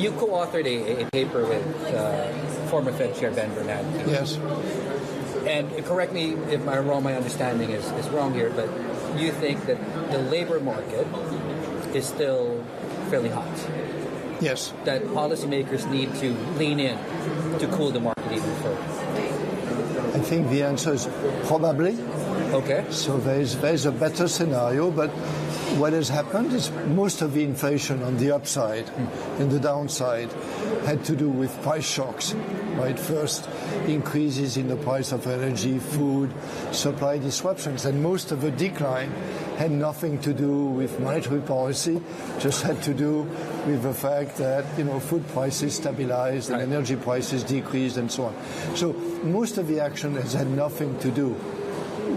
You co-authored a paper with former Fed Chair Ben Bernanke. Yes. And correct me if I'm wrong, my understanding is wrong here, but you think that the labor market is still fairly hot. Yes. That policymakers need to lean in to cool the market even further. I think the answer is probably. Okay. So there's a better scenario, but what has happened is most of the inflation on the upside and the downside had to do with price shocks, right? First, increases in the price of energy, food, supply disruptions, and most of the decline had nothing to do with monetary policy, just had to do with the fact that, food prices stabilized and energy prices decreased and so on. So most of the action has had nothing to do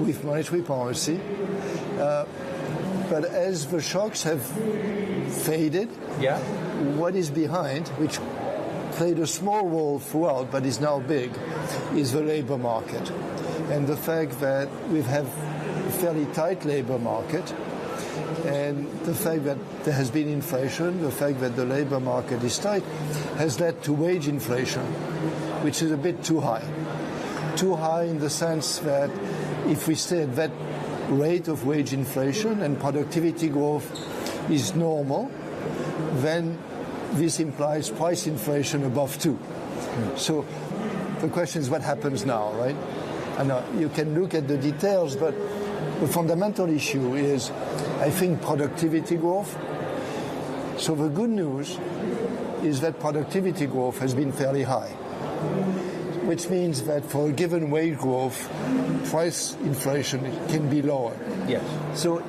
with monetary policy. But as the shocks have faded, what is behind, which played a small role throughout but is now big, is the labor market. And the fact that we have a fairly tight labor market, and the fact that there has been inflation, the fact that the labor market is tight, has led to wage inflation, which is a bit too high. Too high in the sense that if we stay at that rate of wage inflation and productivity growth is normal, then this implies price inflation above 2. So the question is what happens now, right? And you can look at the details, but the fundamental issue is, I think, productivity growth. So the good news is that productivity growth has been fairly high, which means that for a given wage growth, price inflation can be lower. Yes. So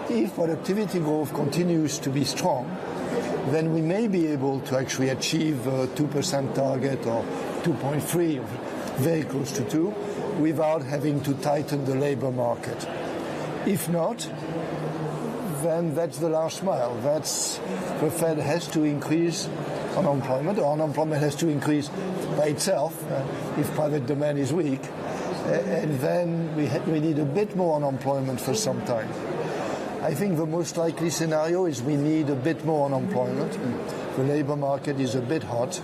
if productivity growth continues to be strong, then we may be able to actually achieve a 2% target or 2.3, or very close to 2, without having to tighten the labor market. If not, then that's the last mile. That's the Fed has to increase unemployment, or unemployment has to increase by itself if private demand is weak, and then we need a bit more unemployment for some time. I think the most likely scenario is we need a bit more unemployment. The labor market is a bit hot,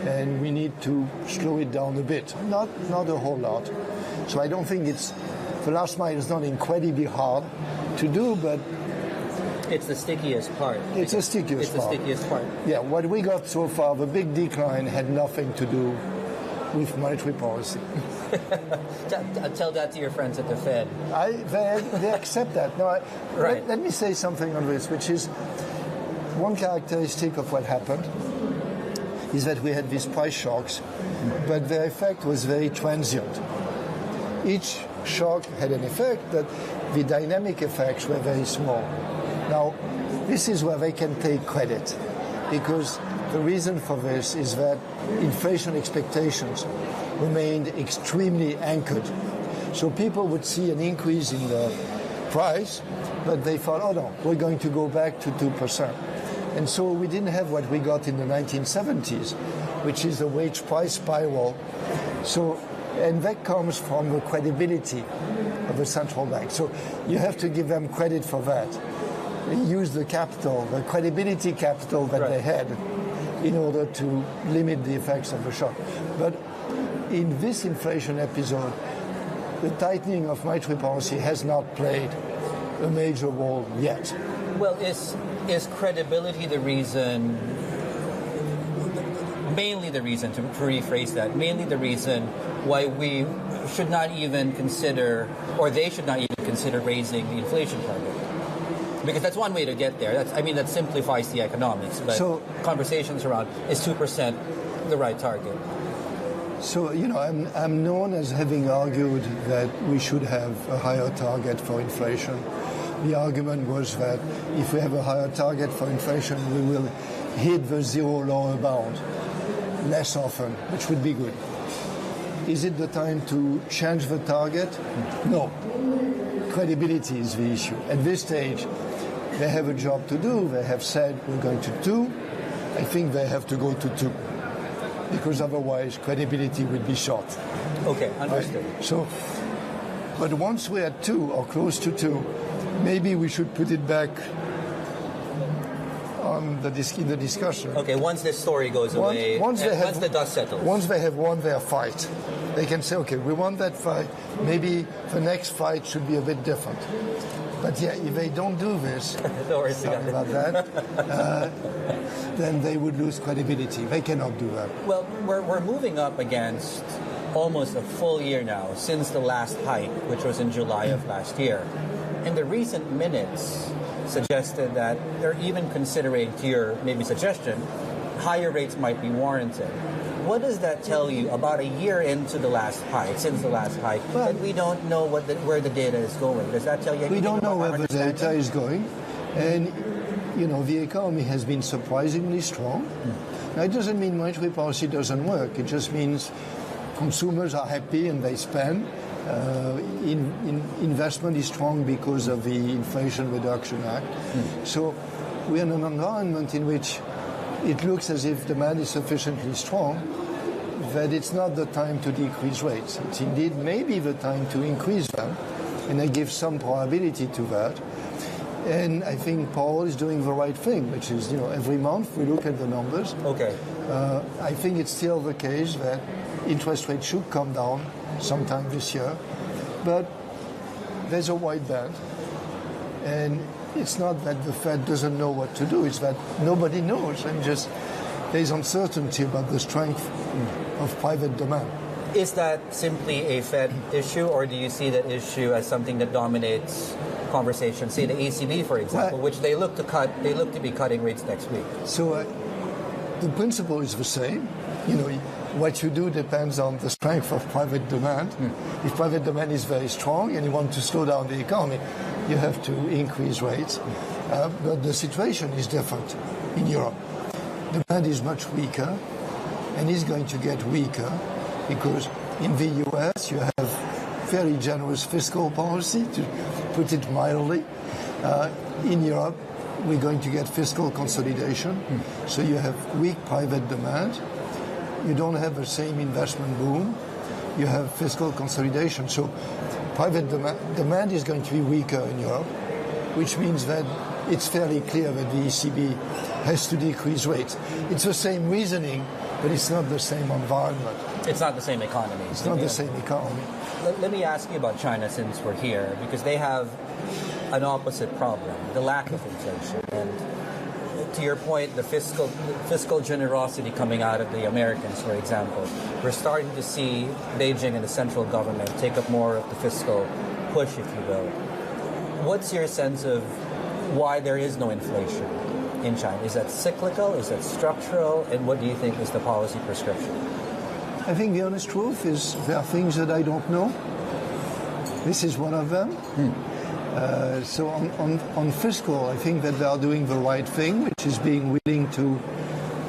and we need to slow it down a bit, not a whole lot. So I don't think the last mile is not incredibly hard to do, but it's the stickiest part. It's the stickiest part. Yeah, what we got so far, the big decline had nothing to do with monetary policy. Tell that to your friends at the Fed. They accept that. No, right. Let me say something on this, which is one characteristic of what happened is that we had these price shocks, but their effect was very transient. Each shock had an effect, but the dynamic effects were very small. Now, this is where they can take credit, because the reason for this is that inflation expectations remained extremely anchored. So people would see an increase in the price, but they thought, oh no, we're going to go back to 2%. And so we didn't have what we got in the 1970s, which is the wage price spiral. And that comes from the credibility of the central bank. So you have to give them credit for that. They used the capital, the credibility capital that they had in order to limit the effects of the shock. But in this inflation episode, the tightening of monetary policy has not played a major role yet. Well, is credibility the reason, mainly the reason, to rephrase that, mainly the reason why we should not even consider, or they should not even consider raising the inflation target? Because that's one way to get there. That simplifies the economics. But conversations around, is 2% the right target? So, I'm known as having argued that we should have a higher target for inflation. The argument was that if we have a higher target for inflation, we will hit the zero lower bound less often, which would be good. Is it the time to change the target? No. Credibility is the issue. At this stage, they have a job to do. They have said we're going to 2. I think they have to go to 2. Because otherwise credibility would be shot. Okay, understood. Right? So, but once we're at 2 or close to 2, maybe we should put it back won in the discussion. Okay, once this story goes away, once the dust settles. Once they have won their fight, they can say, okay, we won that fight. Maybe the next fight should be a bit different. But yeah, if they don't do this, sorry about that, then they would lose credibility. They cannot do that. Well, we're moving up against almost a full year now since the last hike, which was in July of last year. And the recent minutes suggested that they're even considering, to your maybe suggestion, higher rates might be warranted. What does that tell you about a year into the last hike, since the last hike, that we don't know where the data is going? Does that tell you anything? We don't know where the data is going. And, the economy has been surprisingly strong. Now, it doesn't mean monetary policy doesn't work. It just means consumers are happy and they spend. Investment is strong because of the Inflation Reduction Act. So we're in an environment in which it looks as if demand is sufficiently strong that it's not the time to decrease rates. It's indeed maybe the time to increase them, and I give some probability to that. And I think Powell is doing the right thing, which is, every month we look at the numbers. Okay. I think it's still the case that interest rates should come down sometime this year, but there's a wide band. And it's not that the Fed doesn't know what to do, it's that nobody knows, and just there's uncertainty about the strength of private demand. Is that simply a Fed issue, or do you see that issue as something that dominates conversation, say the ECB, for example, which they look to be cutting rates next week? So the principle is the same. What you do depends on the strength of private demand. If private demand is very strong and you want to slow down the economy, you have to increase rates. But the situation is different in Europe. Demand is much weaker and is going to get weaker because in the US you have very generous fiscal policy, to put it mildly. In Europe, we're going to get fiscal consolidation. So you have weak private demand. You don't have the same investment boom. You have fiscal consolidation. So private demand is going to be weaker in Europe, which means that it's fairly clear that the ECB has to decrease rates. It's the same reasoning, but it's not the same environment. It's not the same economy. It's not the same economy. Let me ask you about China since we're here, because they have an opposite problem, the lack of inflation. And to your point, the fiscal generosity coming out of the Americans, for example, we're starting to see Beijing and the central government take up more of the fiscal push, if you will. What's your sense of why there is no inflation in China? Is that cyclical? Is that structural? And what do you think is the policy prescription? I think the honest truth is there are things that I don't know. This is one of them. So on fiscal, I think that they are doing the right thing, which is being willing to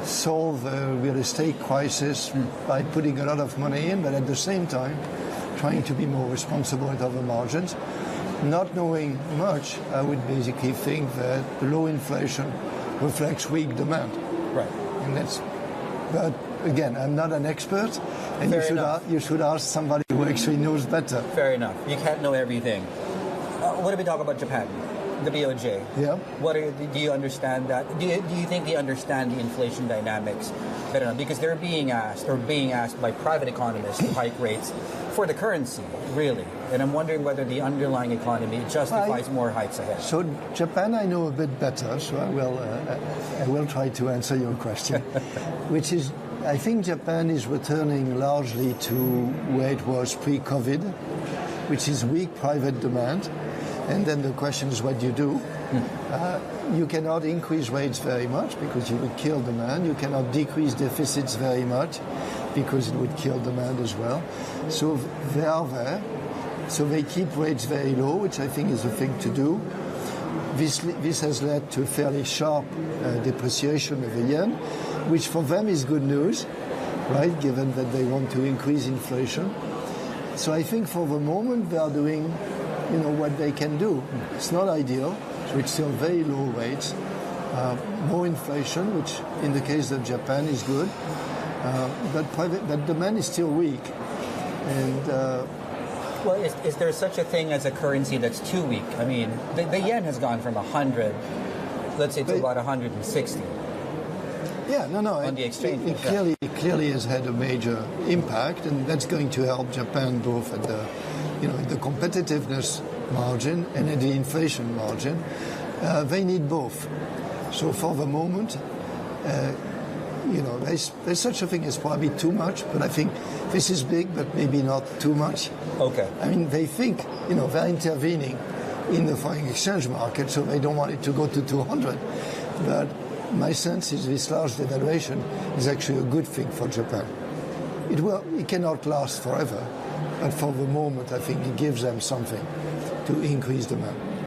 solve the real estate crisis by putting a lot of money in, but at the same time trying to be more responsible at other margins. Not knowing much, I would basically think that the low inflation reflects weak demand. Right. But again, I'm not an expert, and you should ask somebody who actually knows better. Fair enough. You can't know everything. What do we talk about Japan? The BOJ. Yeah. Do you understand that? Do you think they understand the inflation dynamics better now? Because they're being asked by private economists to hike rates for the currency, really. And I'm wondering whether the underlying economy justifies more hikes ahead. So Japan, I know a bit better. So I will try to answer your question, which is, I think Japan is returning largely to where it was pre-COVID, which is weak private demand. And then the question is, what do you do? You cannot increase rates very much because you would kill demand. You cannot decrease deficits very much because it would kill demand as well. So they are there. So they keep rates very low, which I think is the thing to do. This has led to a fairly sharp depreciation of the yen, which for them is good news, right, given that they want to increase inflation. So I think for the moment they are doing what they can do. It's not ideal, so it's still very low rates, more inflation, which in the case of Japan is good, but demand is still weak. And well, is there such a thing as a currency that's too weak? I mean, the yen has gone from 100 let's say, to about 160. Yeah, no. On the exchange it clearly has had a major impact, and that's going to help Japan both at the, the competitiveness margin and at the inflation margin. They need both. So for the moment, there's such a thing as probably too much, but I think this is big, but maybe not too much. Okay. I mean, they think, they're intervening in the foreign exchange market, so they don't want it to go to 200. But my sense is this large devaluation is actually a good thing for Japan. It cannot last forever, but for the moment, I think it gives them something to increase demand.